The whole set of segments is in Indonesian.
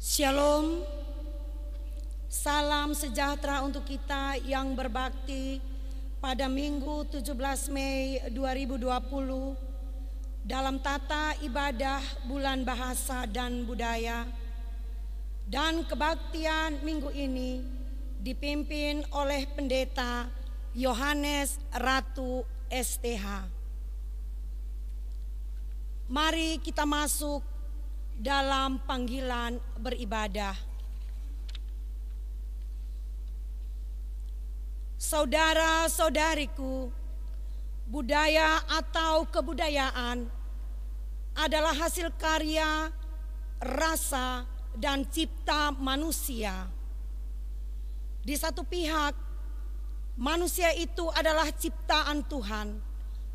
Shalom, salam sejahtera untuk kita yang berbakti pada Minggu 17 Mei 2020 dalam tata ibadah bulan bahasa dan budaya. Dan kebaktian minggu ini dipimpin oleh Pendeta Yohanes Ratu STH. Mari kita masuk dalam panggilan beribadah. Saudara-saudariku, budaya atau kebudayaan adalah hasil karya, rasa, dan cipta manusia. Di satu pihak, manusia itu adalah ciptaan Tuhan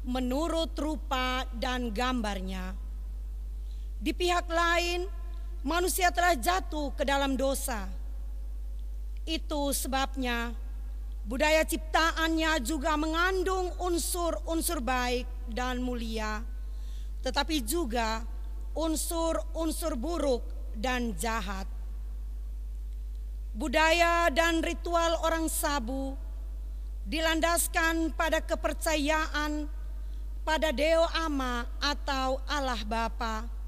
menurut rupa dan gambarnya. Di pihak lain, manusia telah jatuh ke dalam dosa. Itu sebabnya budaya ciptaannya juga mengandung unsur-unsur baik dan mulia, tetapi juga unsur-unsur buruk dan jahat. Budaya dan ritual orang Sabu dilandaskan pada kepercayaan pada Deo Ama atau Allah Bapa,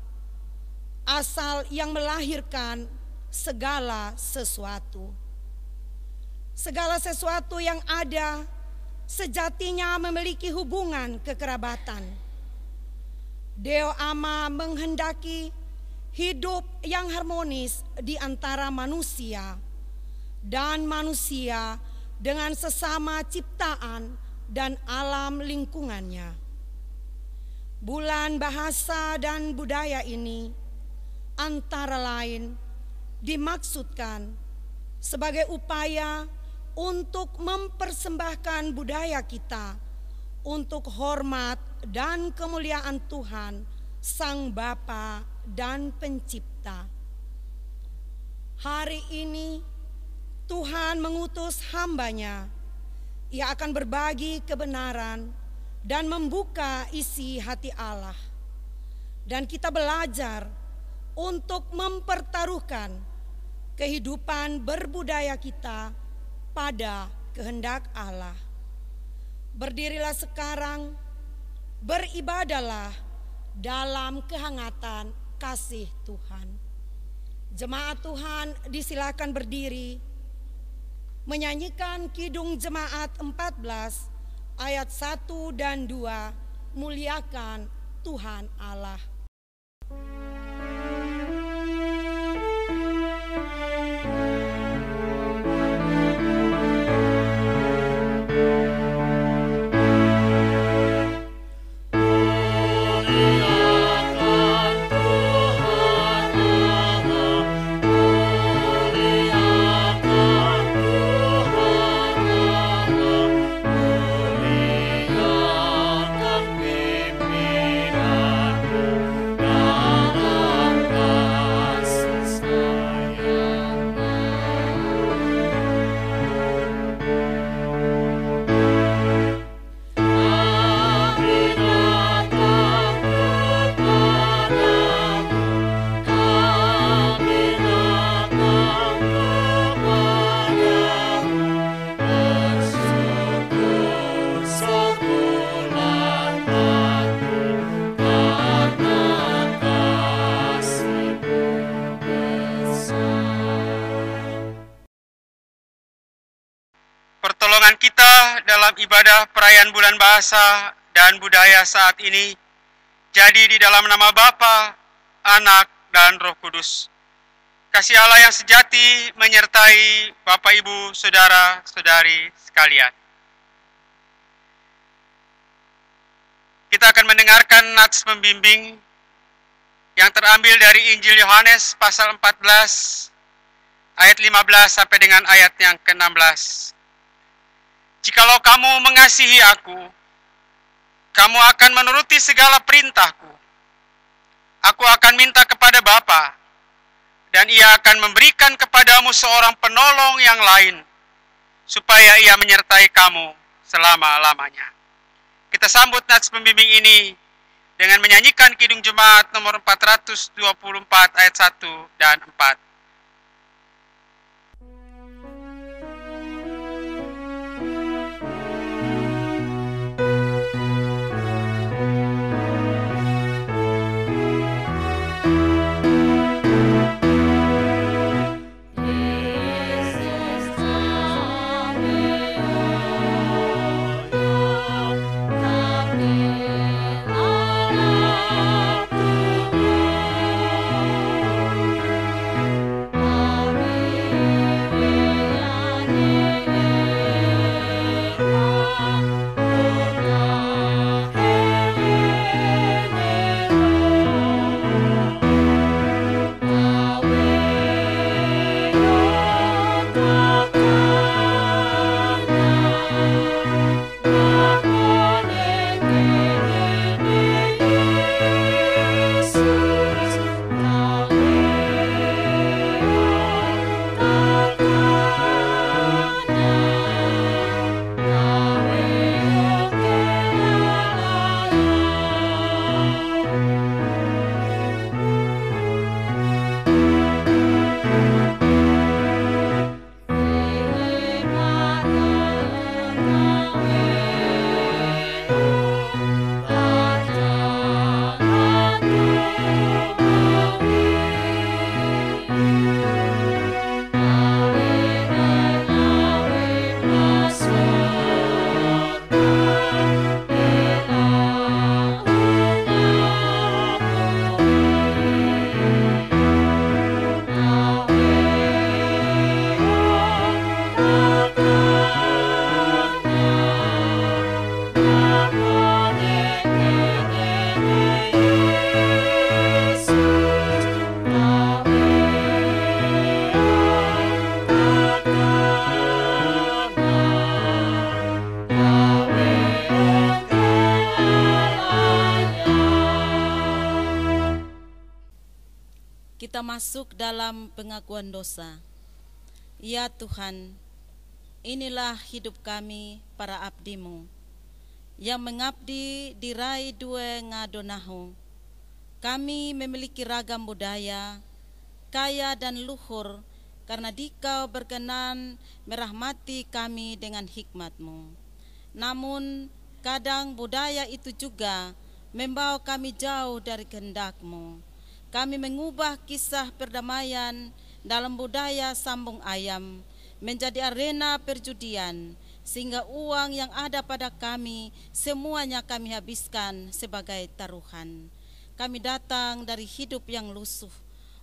asal yang melahirkan segala sesuatu. Segala sesuatu yang ada sejatinya memiliki hubungan kekerabatan. Deo Ama menghendaki hidup yang harmonis di antara manusia dan manusia dengan sesama ciptaan dan alam lingkungannya. Bulan bahasa dan budaya ini antara lain dimaksudkan sebagai upaya untuk mempersembahkan budaya kita untuk hormat dan kemuliaan Tuhan Sang Bapa dan Pencipta. Hari ini Tuhan mengutus hamba-Nya. Ia akan berbagi kebenaran dan membuka isi hati Allah. Dan kita belajar untuk mempertaruhkan kehidupan berbudaya kita pada kehendak Allah. Berdirilah sekarang, beribadahlah dalam kehangatan kasih Tuhan. Jemaat Tuhan disilakan berdiri, menyanyikan Kidung Jemaat 14 ayat 1 dan 2, muliakan Tuhan Allah. Pertolongan kita dalam ibadah perayaan bulan bahasa dan budaya saat ini jadi di dalam nama Bapa, Anak, dan Roh Kudus. Kasih Allah yang sejati menyertai Bapak, Ibu, Saudara-saudari sekalian. Kita akan mendengarkan nats pembimbing yang terambil dari Injil Yohanes pasal 14 ayat 15 sampai dengan ayat yang ke-16. Jikalau kamu mengasihi aku, kamu akan menuruti segala perintahku. Aku akan minta kepada Bapa, dan Ia akan memberikan kepadamu seorang penolong yang lain, supaya Ia menyertai kamu selama-lamanya. Kita sambut nats pembimbing ini dengan menyanyikan Kidung Jemaat nomor 424 ayat 1 dan 4. kita masuk dalam pengakuan dosa. Ya Tuhan, inilah hidup kami para abdi-Mu, yang mengabdi di rai dua ngadonahu. Kami memiliki ragam budaya, kaya dan luhur, karena Dikau berkenan merahmati kami dengan hikmat-Mu. Namun, kadang budaya itu juga membawa kami jauh dari kehendak-Mu. Kami mengubah kisah perdamaian dalam budaya sambung ayam menjadi arena perjudian, sehingga uang yang ada pada kami semuanya kami habiskan sebagai taruhan. Kami datang dari hidup yang lusuh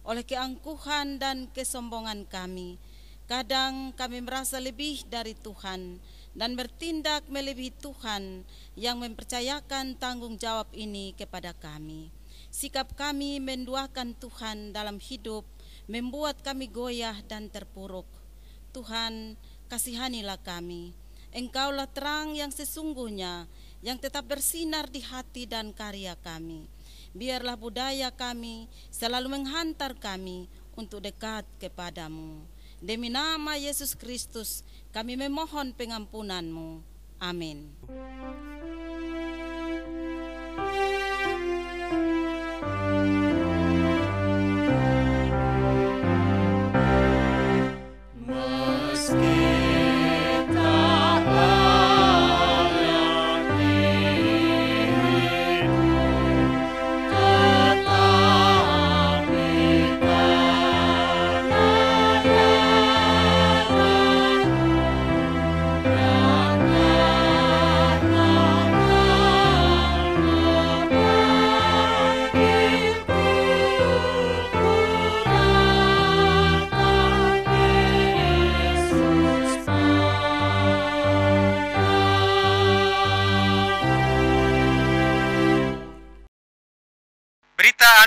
oleh keangkuhan dan kesombongan kami. Kadang kami merasa lebih dari Tuhan dan bertindak melebihi Tuhan yang mempercayakan tanggung jawab ini kepada kami. Sikap kami menduakan Tuhan dalam hidup membuat kami goyah dan terpuruk. Tuhan, kasihanilah kami. Engkaulah terang yang sesungguhnya, yang tetap bersinar di hati dan karya kami. Biarlah budaya kami selalu menghantar kami untuk dekat kepadamu. Demi nama Yesus Kristus, kami memohon pengampunan-Mu. Amin.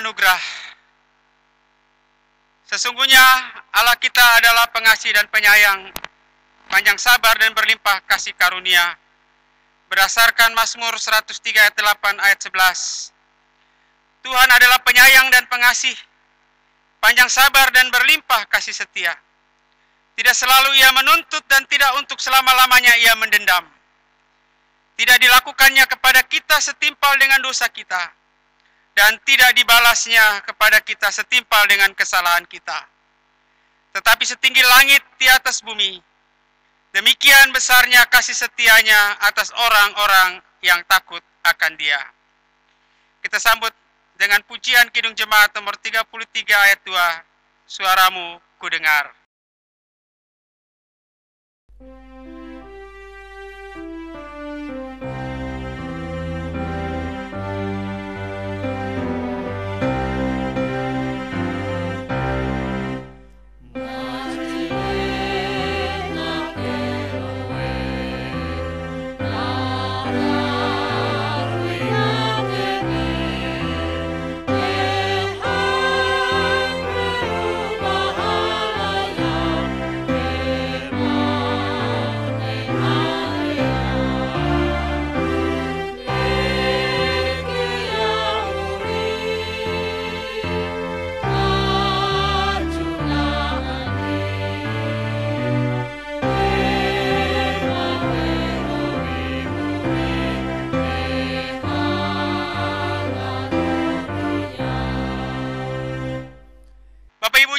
Anugerah. Sesungguhnya Allah kita adalah pengasih dan penyayang, panjang sabar dan berlimpah kasih karunia. Berdasarkan Mazmur 103 ayat 8 ayat 11. Tuhan adalah penyayang dan pengasih, panjang sabar dan berlimpah kasih setia. Tidak selalu Ia menuntut dan tidak untuk selama-lamanya Ia mendendam. Tidak dilakukannya kepada kita setimpal dengan dosa kita, dan tidak dibalasnya kepada kita setimpal dengan kesalahan kita. Tetapi setinggi langit di atas bumi, demikian besarnya kasih setianya atas orang-orang yang takut akan Dia. Kita sambut dengan pujian Kidung Jemaat nomor 33 ayat 2, Suaramu ku dengar.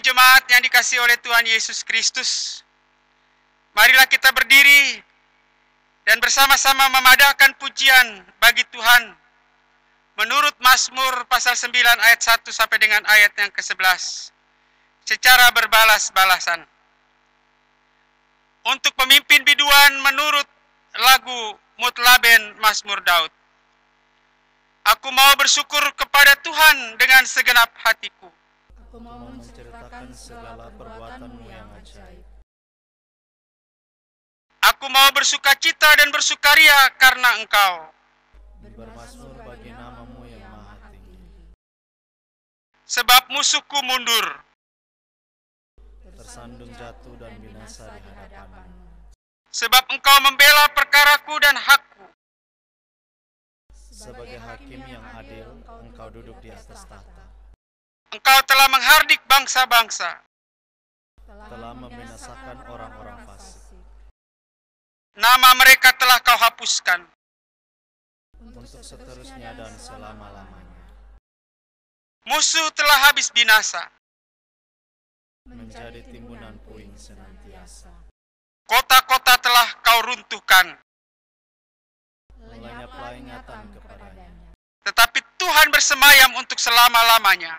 Jemaat yang dikasihi oleh Tuhan Yesus Kristus, marilah kita berdiri dan bersama-sama memadahkan pujian bagi Tuhan menurut Mazmur pasal 9 ayat 1 sampai dengan ayat yang ke-11 secara berbalas-balasan. Untuk pemimpin biduan menurut lagu Mutlaben Mazmur Daud. Aku mau bersyukur kepada Tuhan dengan segenap hatiku. Aku mau menceritakan segala perbuatan-Mu yang ajaib. Aku mau bersukacita dan bersukaria karena Engkau. Bermazmur bagi nama-Mu yang maha tinggi. Sebab musuhku mundur, tersandung jatuh dan binasa di hadapan-Mu. Sebab Engkau membela perkaraku dan hakku. Sebagai hakim yang adil, Engkau duduk di atas tahta. Engkau telah menghardik bangsa-bangsa. telah membinasakan orang-orang fasik. Nama mereka telah kau hapuskan. Untuk seterusnya dan selama-lamanya. Musuh telah habis binasa. Menjadi timbunan puing senantiasa. Kota-kota telah kau runtuhkan. Melenyaplah ingatan kepadanya. Tetapi Tuhan bersemayam untuk selama-lamanya.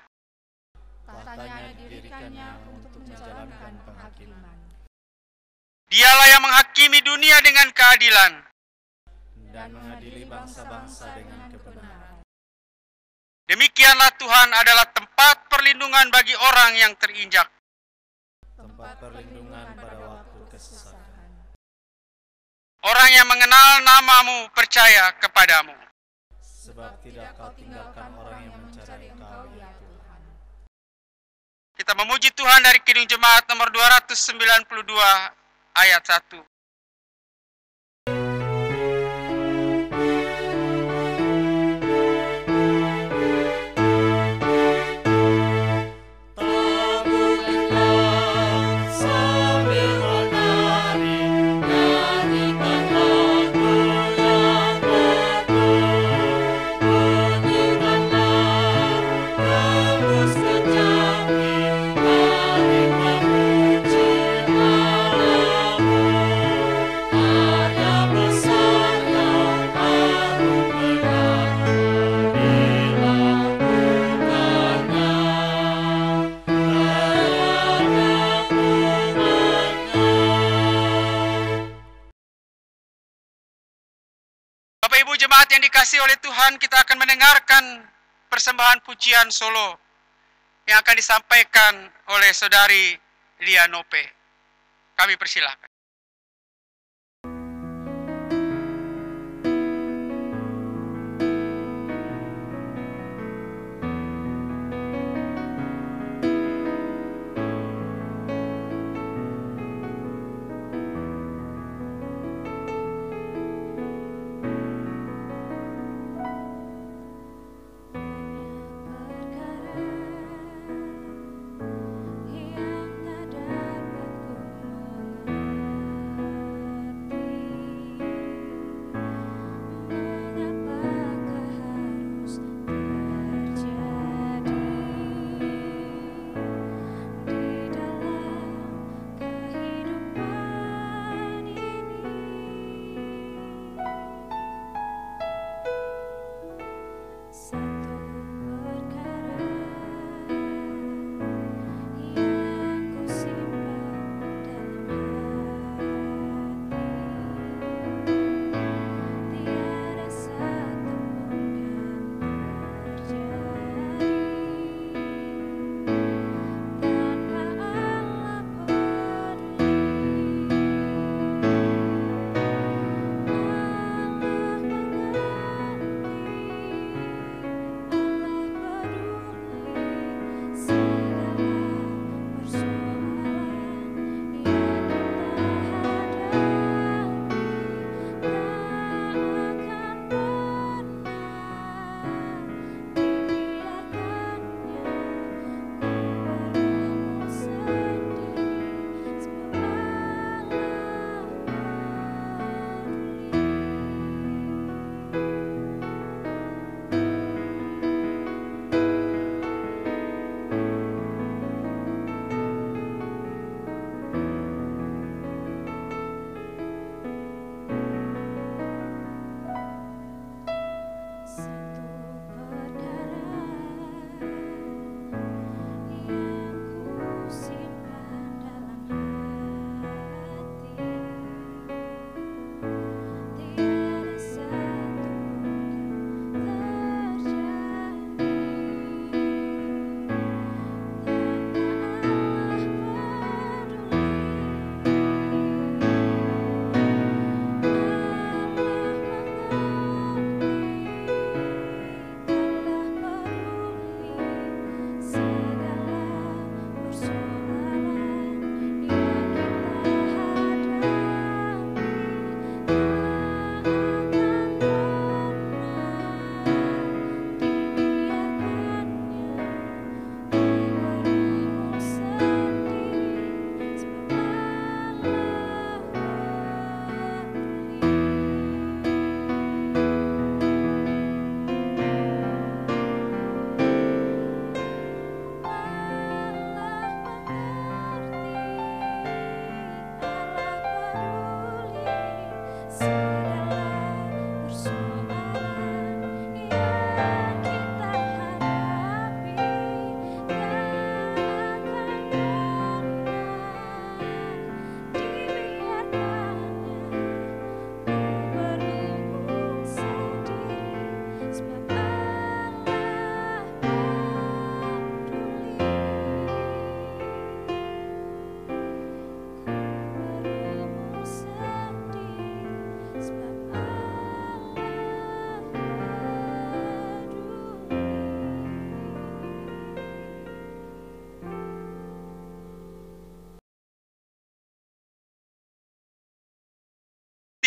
Tahtanya didirikannya untuk menjalankan penghakiman. Dialah yang menghakimi dunia dengan keadilan. Dan mengadili bangsa-bangsa dengan kebenaran. Demikianlah Tuhan adalah tempat perlindungan bagi orang yang terinjak. Tempat perlindungan pada waktu kesesakan. Orang yang mengenal namamu percaya kepadamu. Sebab tidak kau tinggalkan orang yang mencari Engkau, ya Tuhan. Kita memuji Tuhan dari Kidung Jemaat nomor 292 ayat 1. Bapak Ibu jemaat yang dikasihi oleh Tuhan, kita akan mendengarkan persembahan pujian solo yang akan disampaikan oleh Saudari Lia Nope. Kami persilakan.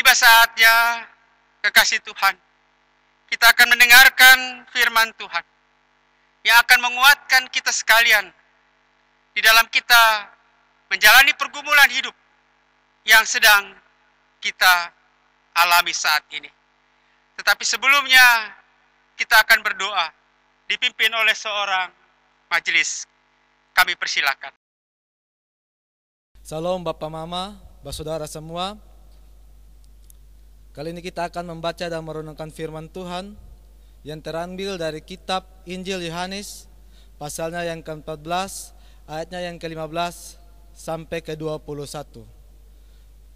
tiba saatnya, kekasih Tuhan, kita akan mendengarkan firman Tuhan yang akan menguatkan kita sekalian di dalam kita menjalani pergumulan hidup yang sedang kita alami saat ini. Tetapi sebelumnya kita akan berdoa dipimpin oleh seorang majelis. Kami persilakan. Salam Bapak Mama, Saudara semua. Kali ini kita akan membaca dan merenungkan firman Tuhan yang terambil dari kitab Injil Yohanes, pasalnya yang ke-14, ayatnya yang ke-15 sampai ke-21.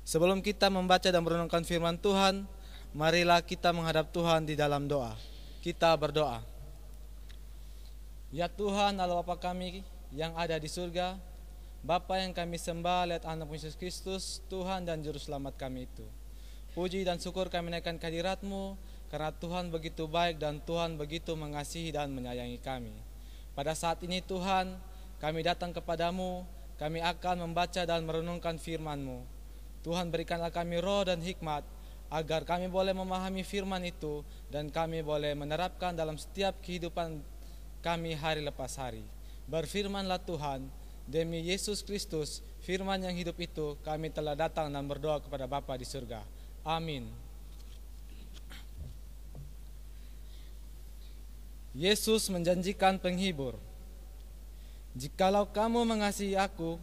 Sebelum kita membaca dan merenungkan firman Tuhan, marilah kita menghadap Tuhan di dalam doa. Kita berdoa. Ya Tuhan, Allah Bapa kami yang ada di surga, Bapa yang kami sembah lihat anak Yesus Kristus, Tuhan dan Juru Selamat kami itu. Puji dan syukur kami naikkan kehadirat-Mu, karena Tuhan begitu baik dan Tuhan begitu mengasihi dan menyayangi kami. Pada saat ini Tuhan, kami datang kepadamu, kami akan membaca dan merenungkan firman-Mu. Tuhan berikanlah kami roh dan hikmat, agar kami boleh memahami firman itu, dan kami boleh menerapkan dalam setiap kehidupan kami hari lepas hari. Berfirmanlah Tuhan, demi Yesus Kristus, firman yang hidup itu, kami telah datang dan berdoa kepada Bapa di surga. Amin. Yesus menjanjikan penghibur. Jikalau kamu mengasihi aku,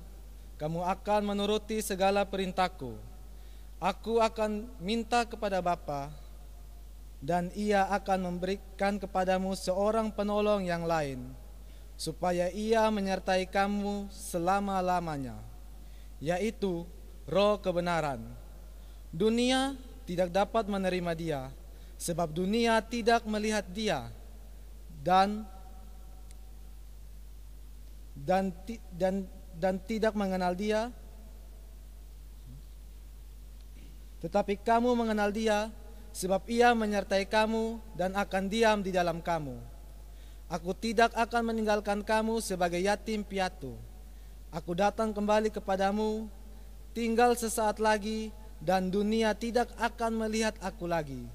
kamu akan menuruti segala perintahku. Aku akan minta kepada Bapa, dan Ia akan memberikan kepadamu seorang penolong yang lain, supaya Ia menyertai kamu selama-lamanya, yaitu Roh kebenaran. Dunia tidak dapat menerima Dia, sebab dunia tidak melihat Dia dan tidak mengenal Dia. Tetapi kamu mengenal Dia, sebab Ia menyertai kamu dan akan diam di dalam kamu. Aku tidak akan meninggalkan kamu sebagai yatim piatu. Aku datang kembali kepadamu, tinggal sesaat lagi, dan dunia tidak akan melihat aku lagi.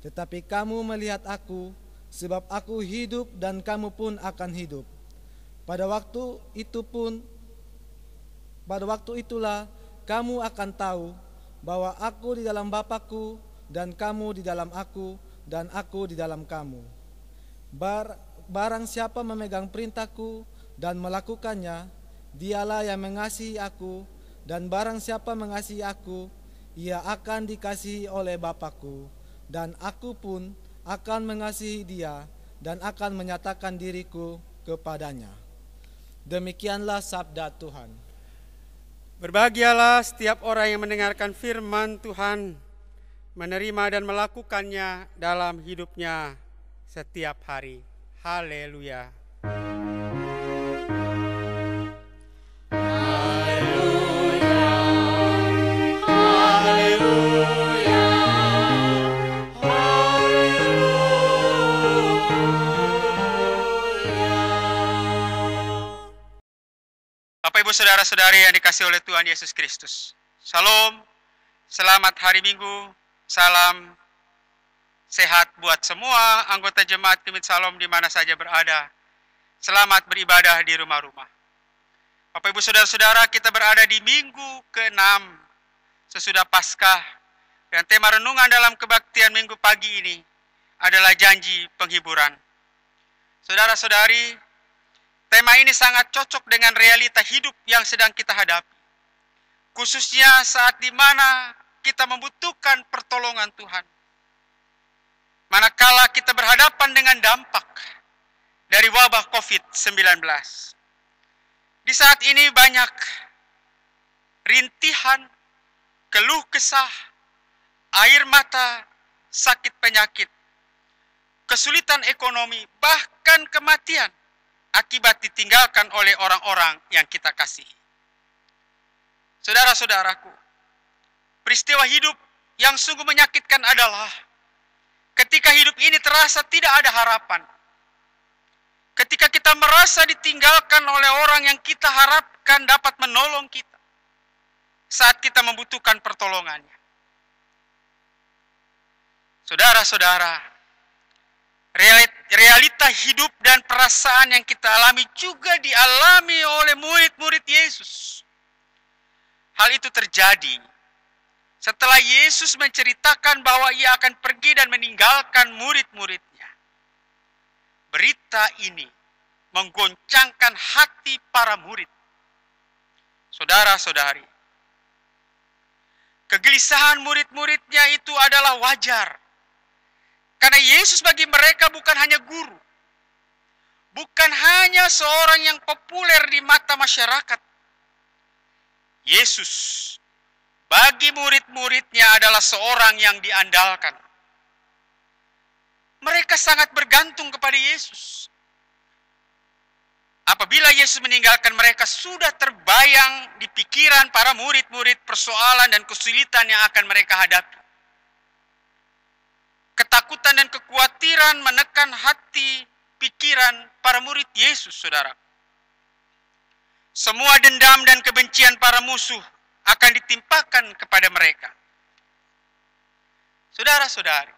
Tetapi kamu melihat aku, sebab aku hidup dan kamu pun akan hidup. Pada waktu itulah kamu akan tahu bahwa aku di dalam Bapa-Ku, dan kamu di dalam aku, dan aku di dalam kamu. Barang siapa memegang perintahku dan melakukannya, dialah yang mengasihi aku, dan barang siapa mengasihi aku, ia akan dikasihi oleh Bapa-Ku, dan aku pun akan mengasihi dia, dan akan menyatakan diriku kepadanya. Demikianlah sabda Tuhan. Berbahagialah setiap orang yang mendengarkan firman Tuhan, menerima dan melakukannya dalam hidupnya setiap hari. Haleluya. Bapak Ibu Saudara-saudari yang dikasihi oleh Tuhan Yesus Kristus. Shalom, selamat hari Minggu, salam sehat buat semua anggota Jemaat Kemit Salom di mana saja berada. Selamat beribadah di rumah-rumah. Bapak Ibu Saudara-saudara, kita berada di minggu ke-6 sesudah Paskah, dan tema renungan dalam kebaktian minggu pagi ini adalah janji penghiburan. Saudara-saudari, tema ini sangat cocok dengan realita hidup yang sedang kita hadapi. Khususnya saat di mana kita membutuhkan pertolongan Tuhan. Manakala kita berhadapan dengan dampak dari wabah COVID-19. Di saat ini banyak rintihan, keluh kesah, air mata, sakit penyakit, kesulitan ekonomi, bahkan kematian akibat ditinggalkan oleh orang-orang yang kita kasihi. Saudara-saudaraku, peristiwa hidup yang sungguh menyakitkan adalah ketika hidup ini terasa tidak ada harapan. Ketika kita merasa ditinggalkan oleh orang yang kita harapkan dapat menolong kita saat kita membutuhkan pertolongannya. Saudara-saudara, realita hidup dan perasaan yang kita alami juga dialami oleh murid-murid Yesus. Hal itu terjadi setelah Yesus menceritakan bahwa ia akan pergi dan meninggalkan murid-muridnya. Berita ini menggoncangkan hati para murid. Saudara-saudari, kegelisahan murid-muridnya itu adalah wajar. Karena Yesus bagi mereka bukan hanya guru, bukan hanya seorang yang populer di mata masyarakat. Yesus bagi murid-muridnya adalah seorang yang diandalkan. Mereka sangat bergantung kepada Yesus. Apabila Yesus meninggalkan mereka, sudah terbayang di pikiran para murid-murid persoalan dan kesulitan yang akan mereka hadapi. Ketakutan dan kekhawatiran menekan hati, pikiran para murid Yesus, saudara. Semua dendam dan kebencian para musuh akan ditimpakan kepada mereka. Saudara-saudari,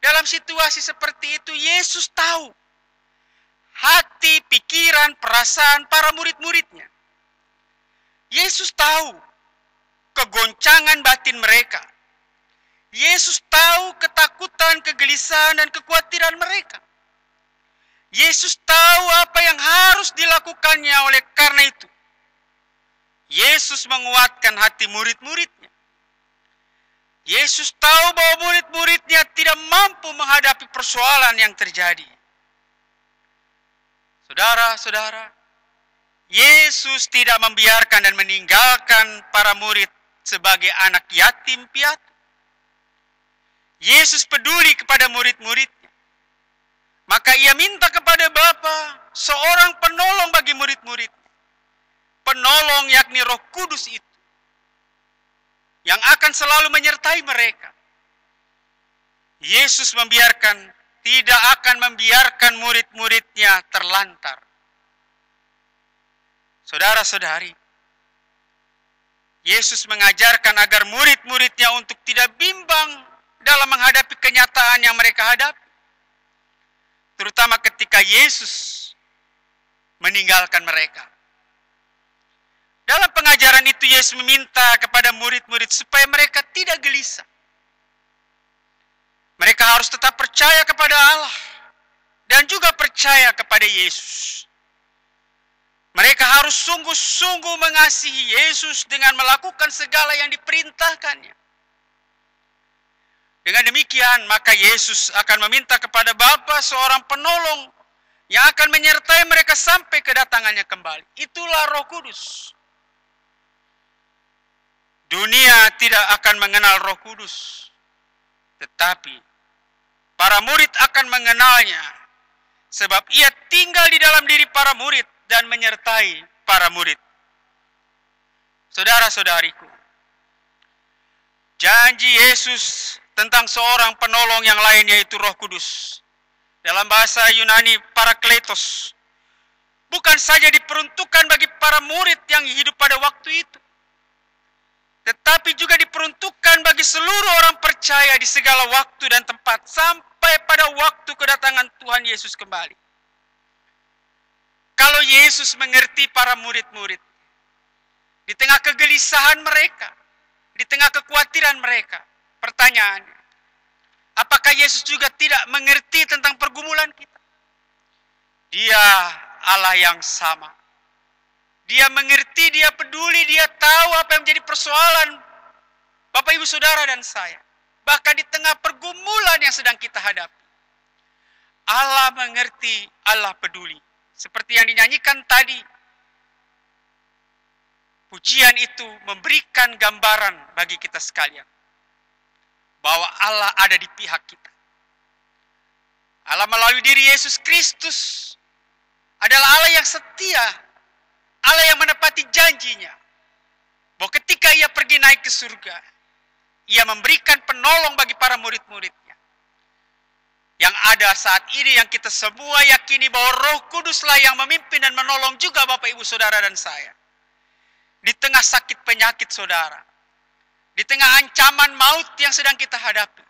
dalam situasi seperti itu, Yesus tahu hati, pikiran, perasaan para murid-muridnya. Yesus tahu kegoncangan batin mereka. Yesus tahu ketakutan, kegelisahan, dan kekhawatiran mereka. Yesus tahu apa yang harus dilakukannya. Oleh karena itu, Yesus menguatkan hati murid-muridnya. Yesus tahu bahwa murid-muridnya tidak mampu menghadapi persoalan yang terjadi. Saudara-saudara, Yesus tidak membiarkan dan meninggalkan para murid sebagai anak yatim piatu. Yesus peduli kepada murid-muridnya. Maka ia minta kepada Bapa seorang penolong bagi murid-muridnya. Penolong yakni Roh Kudus itu, yang akan selalu menyertai mereka. Yesus tidak akan membiarkan murid-muridnya terlantar. Saudara-saudari, Yesus mengajarkan agar murid-muridnya untuk tidak bimbang dalam menghadapi kenyataan yang mereka hadapi. Terutama ketika Yesus meninggalkan mereka. Dalam pengajaran itu Yesus meminta kepada murid-murid supaya mereka tidak gelisah. Mereka harus tetap percaya kepada Allah dan juga percaya kepada Yesus. Mereka harus sungguh-sungguh mengasihi Yesus dengan melakukan segala yang diperintahkannya. Dengan demikian, maka Yesus akan meminta kepada Bapa seorang penolong yang akan menyertai mereka sampai kedatangannya kembali. Itulah Roh Kudus. Dunia tidak akan mengenal Roh Kudus, tetapi para murid akan mengenalnya, sebab ia tinggal di dalam diri para murid dan menyertai para murid. Saudara-saudariku, janji Yesus tentang seorang penolong yang lain, yaitu Roh Kudus, dalam bahasa Yunani Parakletos, bukan saja diperuntukkan bagi para murid yang hidup pada waktu itu, tetapi juga diperuntukkan bagi seluruh orang percaya di segala waktu dan tempat sampai pada waktu kedatangan Tuhan Yesus kembali. Kalau Yesus mengerti para murid-murid di tengah kegelisahan mereka, di tengah kekhawatiran mereka, pertanyaannya, apakah Yesus juga tidak mengerti tentang pergumulan kita? Dia Allah yang sama. Dia mengerti, dia peduli, dia tahu apa yang menjadi persoalan Bapak, Ibu, Saudara, dan saya. Bahkan di tengah pergumulan yang sedang kita hadapi. Allah mengerti, Allah peduli. Seperti yang dinyanyikan tadi. Pujian itu memberikan gambaran bagi kita sekalian. Bahwa Allah ada di pihak kita. Allah melalui diri Yesus Kristus adalah Allah yang setia. Allah yang menepati janjinya. Bahwa ketika ia pergi naik ke surga, ia memberikan penolong bagi para murid-muridnya. Yang ada saat ini yang kita semua yakini bahwa Roh Kuduslah yang memimpin dan menolong juga Bapak, Ibu, Saudara, dan saya. Di tengah sakit penyakit saudara. Di tengah ancaman maut yang sedang kita hadapi.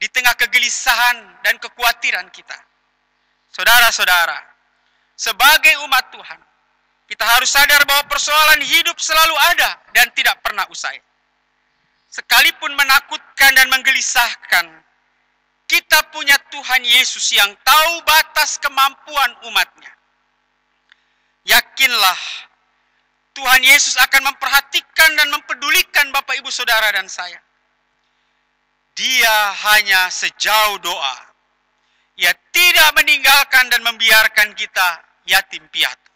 di tengah kegelisahan dan kekhawatiran kita. Saudara-saudara, sebagai umat Tuhan, kita harus sadar bahwa persoalan hidup selalu ada dan tidak pernah usai. Sekalipun menakutkan dan menggelisahkan, kita punya Tuhan Yesus yang tahu batas kemampuan umatnya. Yakinlah, Tuhan Yesus akan memperhatikan dan mempedulikan Bapak, Ibu, Saudara, dan saya. Dia hanya sejauh doa. Ia tidak meninggalkan dan membiarkan kita yatim piatu.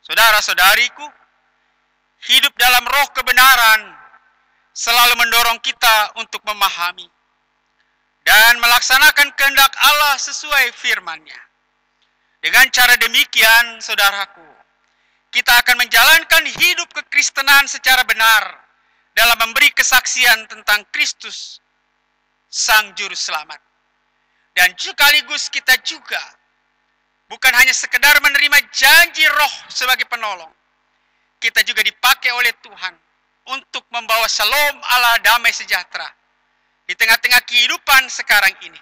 Saudara-saudariku, hidup dalam roh kebenaran selalu mendorong kita untuk memahami dan melaksanakan kehendak Allah sesuai firman-Nya. Dengan cara demikian, saudaraku, kita akan menjalankan hidup kekristenan secara benar dalam memberi kesaksian tentang Kristus, Sang Juru Selamat. Dan sekaligus kita juga bukan hanya sekedar menerima janji roh sebagai penolong. Kita juga dipakai oleh Tuhan untuk membawa shalom Allah, damai sejahtera di tengah-tengah kehidupan sekarang ini.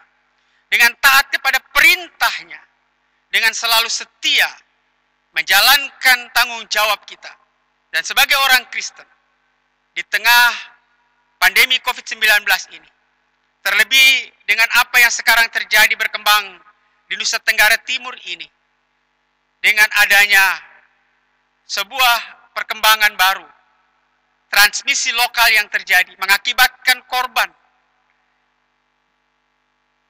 Dengan taat kepada perintah-Nya, dengan selalu setia menjalankan tanggung jawab kita. Dan sebagai orang Kristen, di tengah pandemi COVID-19 ini, terlebih dengan apa yang sekarang terjadi berkembang di Nusa Tenggara Timur ini, dengan adanya sebuah perkembangan baru, transmisi lokal yang terjadi, mengakibatkan korban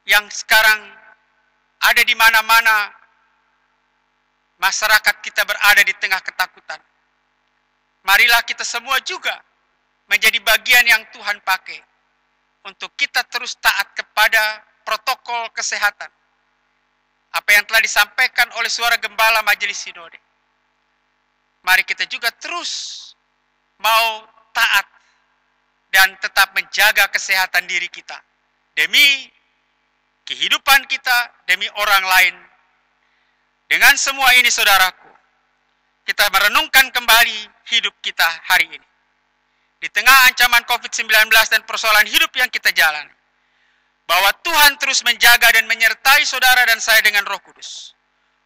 yang sekarang ada di mana-mana. Masyarakat kita berada di tengah ketakutan. Marilah kita semua juga menjadi bagian yang Tuhan pakai untuk kita terus taat kepada protokol kesehatan. Apa yang telah disampaikan oleh suara gembala Majelis Sinode. Mari kita juga terus mau taat dan tetap menjaga kesehatan diri kita demi kehidupan kita, demi orang lain. Dengan semua ini, saudaraku, kita merenungkan kembali hidup kita hari ini. Di tengah ancaman COVID-19 dan persoalan hidup yang kita jalani, bahwa Tuhan terus menjaga dan menyertai saudara dan saya dengan Roh Kudus.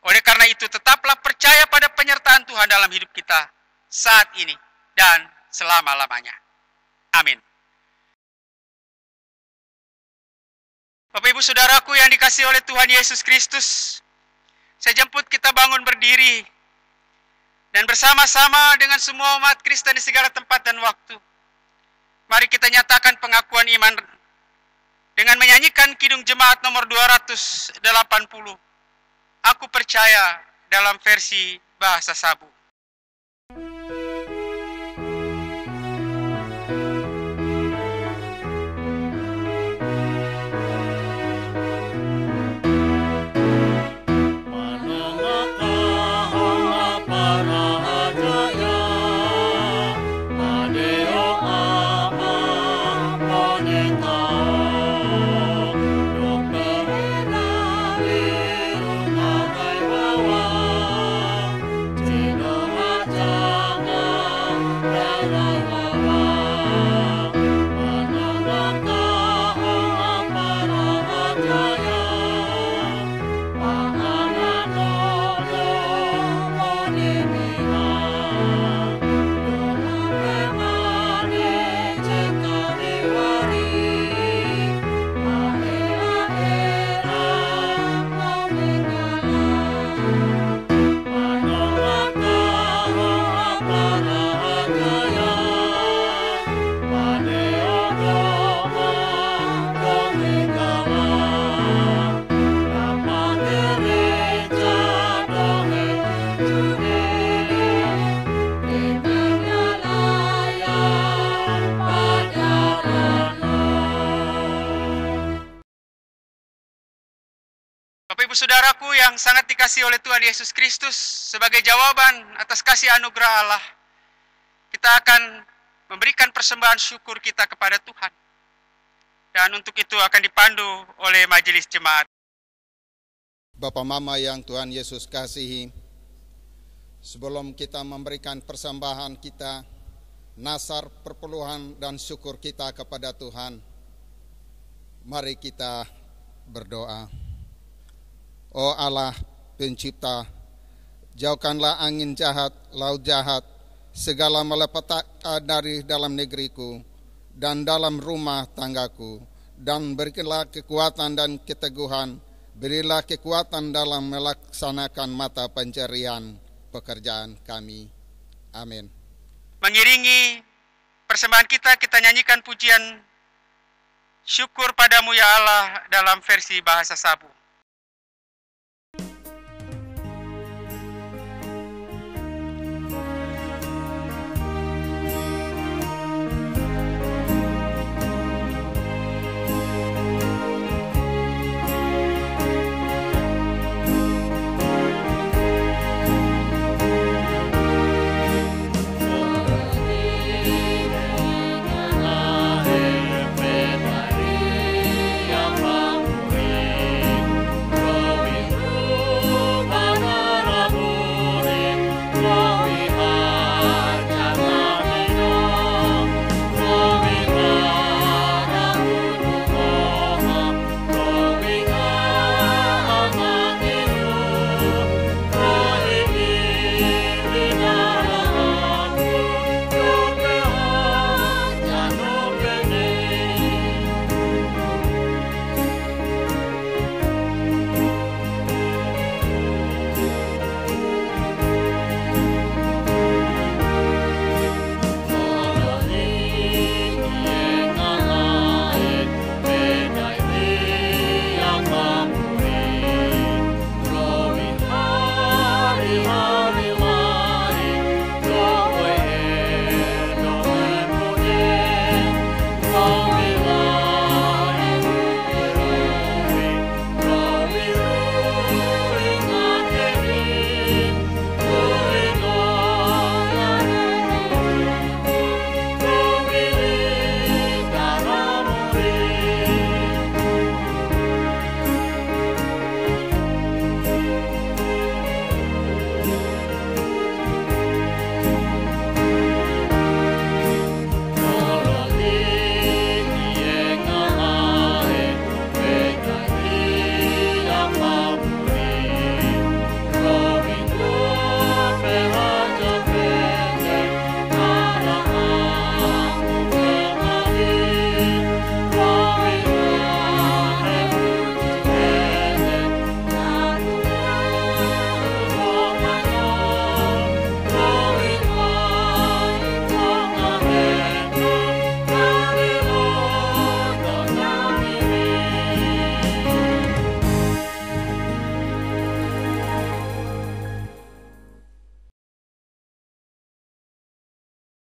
Oleh karena itu, tetaplah percaya pada penyertaan Tuhan dalam hidup kita saat ini dan selama-lamanya. Amin. Bapak, Ibu, Saudaraku yang dikasihi oleh Tuhan Yesus Kristus, saya jemput kita bangun berdiri dan bersama-sama dengan semua umat Kristen di segala tempat dan waktu. Mari kita nyatakan pengakuan iman dengan menyanyikan Kidung Jemaat nomor 280. Aku percaya, dalam versi bahasa Sabu. Ibu saudaraku yang sangat dikasihi oleh Tuhan Yesus Kristus, sebagai jawaban atas kasih anugerah Allah, kita akan memberikan persembahan syukur kita kepada Tuhan. Dan untuk itu akan dipandu oleh majelis jemaat. Bapak Mama yang Tuhan Yesus kasihi, sebelum kita memberikan persembahan kita, nasar perpuluhan dan syukur kita kepada Tuhan, Mari kita berdoa. Oh Allah pencipta, jauhkanlah angin jahat, laut jahat, segala malapetaka dari dalam negeriku dan dalam rumah tanggaku, dan berikanlah kekuatan dan keteguhan, berilah kekuatan dalam melaksanakan mata pencarian pekerjaan kami. Amin. Mengiringi persembahan kita nyanyikan pujian syukur padamu ya Allah dalam versi bahasa Sabu.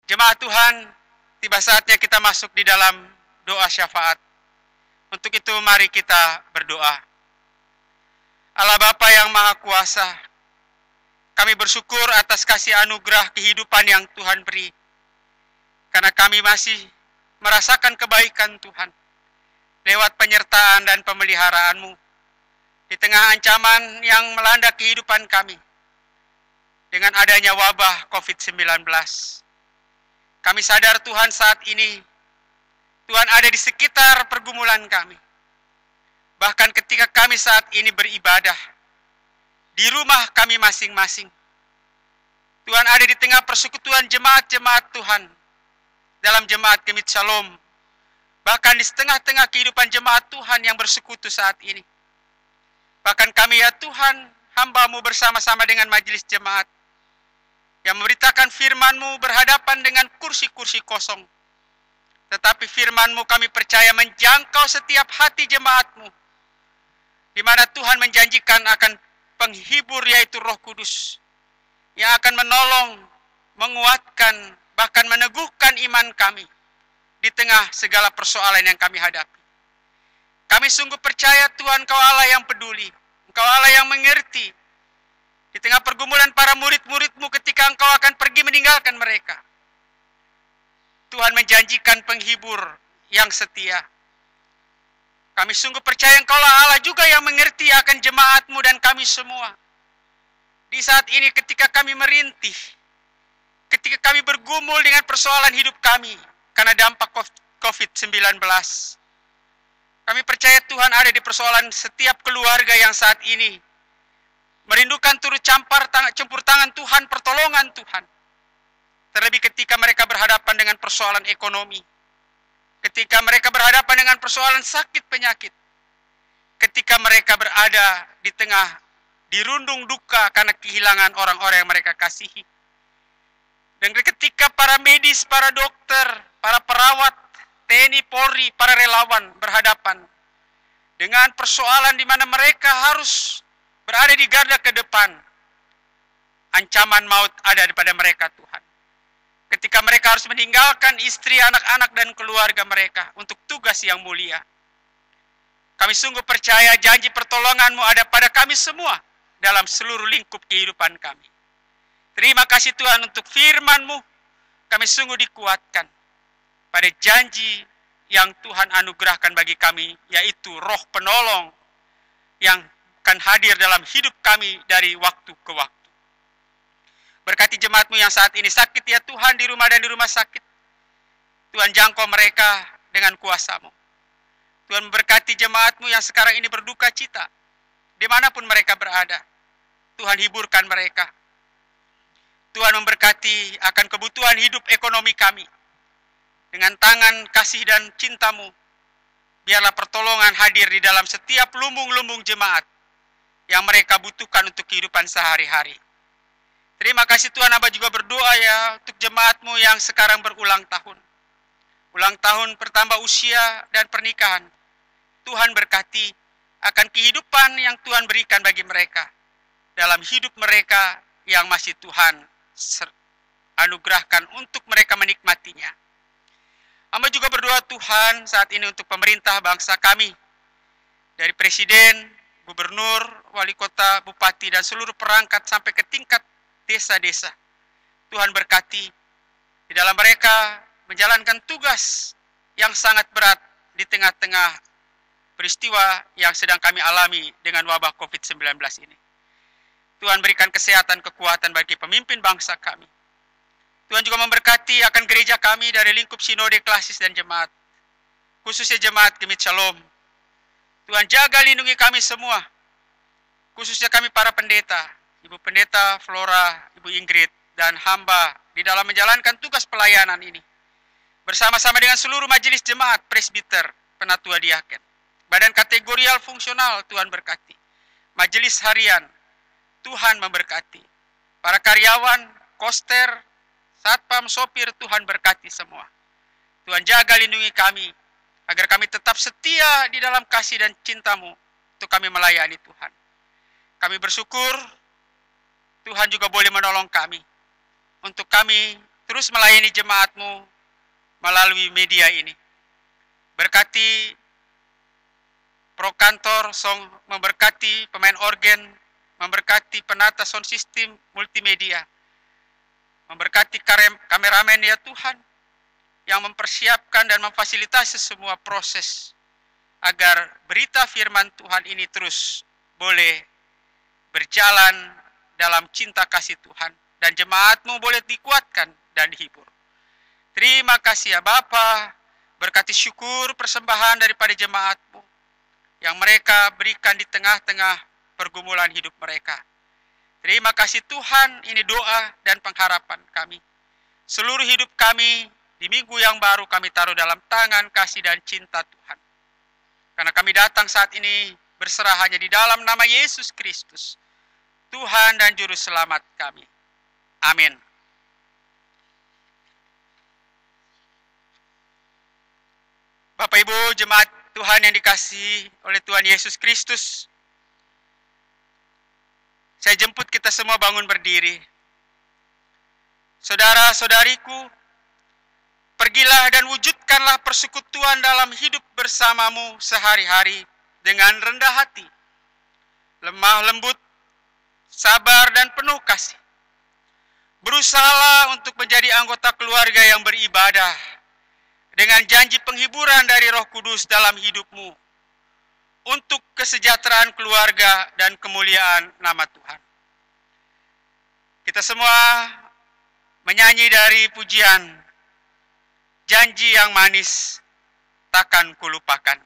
Jemaat Tuhan, tiba saatnya kita masuk di dalam doa syafaat. Untuk itu mari kita berdoa. Allah Bapa yang Maha Kuasa, kami bersyukur atas kasih anugerah kehidupan yang Tuhan beri. Karena kami masih merasakan kebaikan Tuhan lewat penyertaan dan pemeliharaan-Mu di tengah ancaman yang melanda kehidupan kami dengan adanya wabah COVID-19. Kami sadar Tuhan saat ini, Tuhan ada di sekitar pergumulan kami. Bahkan ketika kami saat ini beribadah, di rumah kami masing-masing. Tuhan ada di tengah persekutuan jemaat-jemaat Tuhan, dalam jemaat Gemit Shalom. Bahkan di tengah-tengah kehidupan jemaat Tuhan yang bersekutu saat ini. Bahkan kami ya Tuhan, hamba-Mu bersama-sama dengan majelis jemaat, yang memberitakan firman-Mu berhadapan dengan kursi-kursi kosong. Tetapi firman-Mu kami percaya menjangkau setiap hati jemaat-Mu, di mana Tuhan menjanjikan akan penghibur yaitu Roh Kudus, yang akan menolong, menguatkan, bahkan meneguhkan iman kami di tengah segala persoalan yang kami hadapi. Kami sungguh percaya Tuhan, Engkau Allah yang peduli, Engkau Allah yang mengerti, di tengah pergumulan para murid-murid-Mu ketika Engkau akan pergi meninggalkan mereka. Tuhan menjanjikan penghibur yang setia. Kami sungguh percaya Engkaulah Allah juga yang mengerti akan jemaat-Mu dan kami semua. Di saat ini ketika kami merintih, ketika kami bergumul dengan persoalan hidup kami karena dampak COVID-19. Kami percaya Tuhan ada di persoalan setiap keluarga yang saat ini merindukan turut campur tangan Tuhan, pertolongan Tuhan. Terlebih ketika mereka berhadapan dengan persoalan ekonomi, ketika mereka berhadapan dengan persoalan sakit penyakit, ketika mereka berada di tengah dirundung duka karena kehilangan orang-orang yang mereka kasihi. Dan ketika para medis, para dokter, para perawat, TNI, Polri, para relawan berhadapan dengan persoalan di mana mereka harus berada di garda ke depan, ancaman maut ada pada mereka Tuhan. Ketika mereka harus meninggalkan istri, anak-anak, dan keluarga mereka untuk tugas yang mulia. Kami sungguh percaya janji pertolongan-Mu ada pada kami semua dalam seluruh lingkup kehidupan kami. Terima kasih Tuhan untuk firman-Mu. Kami sungguh dikuatkan pada janji yang Tuhan anugerahkan bagi kami, yaitu Roh Penolong yang akan hadir dalam hidup kami dari waktu ke waktu. Berkati jemaat-Mu yang saat ini sakit ya Tuhan, di rumah dan di rumah sakit. Tuhan jangkau mereka dengan kuasa-Mu. Tuhan memberkati jemaat-Mu yang sekarang ini berduka cita, dimanapun mereka berada. Tuhan hiburkan mereka. Tuhan memberkati akan kebutuhan hidup ekonomi kami. Dengan tangan kasih dan cinta-Mu, biarlah pertolongan hadir di dalam setiap lumbung-lumbung jemaat yang mereka butuhkan untuk kehidupan sehari-hari. Terima kasih Tuhan, Abah juga berdoa ya untuk jemaat-Mu yang sekarang berulang tahun. Ulang tahun bertambah usia dan pernikahan. Tuhan berkati akan kehidupan yang Tuhan berikan bagi mereka. Dalam hidup mereka yang masih Tuhan anugerahkan untuk mereka menikmatinya. Hamba juga berdoa Tuhan saat ini untuk pemerintah bangsa kami. Dari Presiden, Gubernur, Wali Kota, Bupati, dan seluruh perangkat sampai ke tingkat desa-desa. Tuhan berkati di dalam mereka menjalankan tugas yang sangat berat di tengah-tengah peristiwa yang sedang kami alami dengan wabah COVID-19 ini. Tuhan berikan kesehatan, kekuatan bagi pemimpin bangsa kami. Tuhan juga memberkati akan gereja kami dari lingkup sinode, klasis, dan jemaat. Khususnya jemaat Gemit Shalom. Tuhan jaga lindungi kami semua. Khususnya kami para pendeta, Ibu Pendeta Flora, Ibu Ingrid, dan hamba di dalam menjalankan tugas pelayanan ini. Bersama-sama dengan seluruh majelis jemaat, presbiter, penatua diaken. Badan kategorial fungsional, Tuhan berkati. Majelis harian, Tuhan memberkati. Para karyawan, koster, satpam, sopir, Tuhan berkati semua. Tuhan jaga lindungi kami, agar kami tetap setia di dalam kasih dan cinta-Mu untuk kami melayani Tuhan. Kami bersyukur, Tuhan juga boleh menolong kami, untuk kami terus melayani jemaat-Mu melalui media ini. Berkati pro kantor, memberkati pemain organ, memberkati penata sound system multimedia, memberkati kameramen ya Tuhan, yang mempersiapkan dan memfasilitasi semua proses, agar berita firman Tuhan ini terus boleh berjalan dalam cinta kasih Tuhan, dan jemaat-Mu boleh dikuatkan dan dihibur. Terima kasih ya Bapa, berkati syukur persembahan daripada jemaat-Mu, yang mereka berikan di tengah-tengah pergumulan hidup mereka. Terima kasih Tuhan, ini doa dan pengharapan kami. Seluruh hidup kami di minggu yang baru kami taruh dalam tangan kasih dan cinta Tuhan. Karena kami datang saat ini berserah hanya di dalam nama Yesus Kristus, Tuhan dan Juru Selamat kami. Amin. Bapak Ibu jemaat Tuhan yang dikasihi oleh Tuhan Yesus Kristus, saya jemput kita semua bangun berdiri. Saudara-saudariku, pergilah dan wujudkanlah persekutuan dalam hidup bersamamu sehari-hari dengan rendah hati, lemah lembut, sabar dan penuh kasih. Berusahalah untuk menjadi anggota keluarga yang beribadah dengan janji penghiburan dari Roh Kudus dalam hidupmu untuk kesejahteraan keluarga dan kemuliaan nama Tuhan. Kita semua menyanyi dari pujian Janji yang Manis Takkan Kulupakan.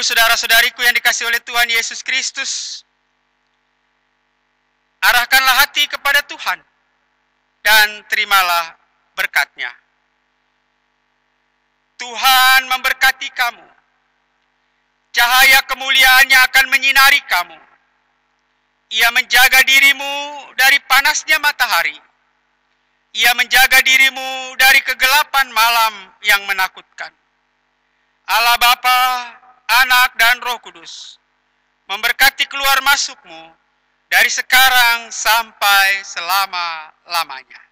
ibu saudara-saudariku yang dikasihi oleh Tuhan Yesus Kristus, arahkanlah hati kepada Tuhan dan terimalah berkat-Nya. Tuhan memberkati kamu. Cahaya kemuliaan-Nya akan menyinari kamu. Ia menjaga dirimu dari panasnya matahari. Ia menjaga dirimu dari kegelapan malam yang menakutkan. Allah Bapa, Anak, dan Roh Kudus memberkati keluar masukmu dari sekarang sampai selama-lamanya.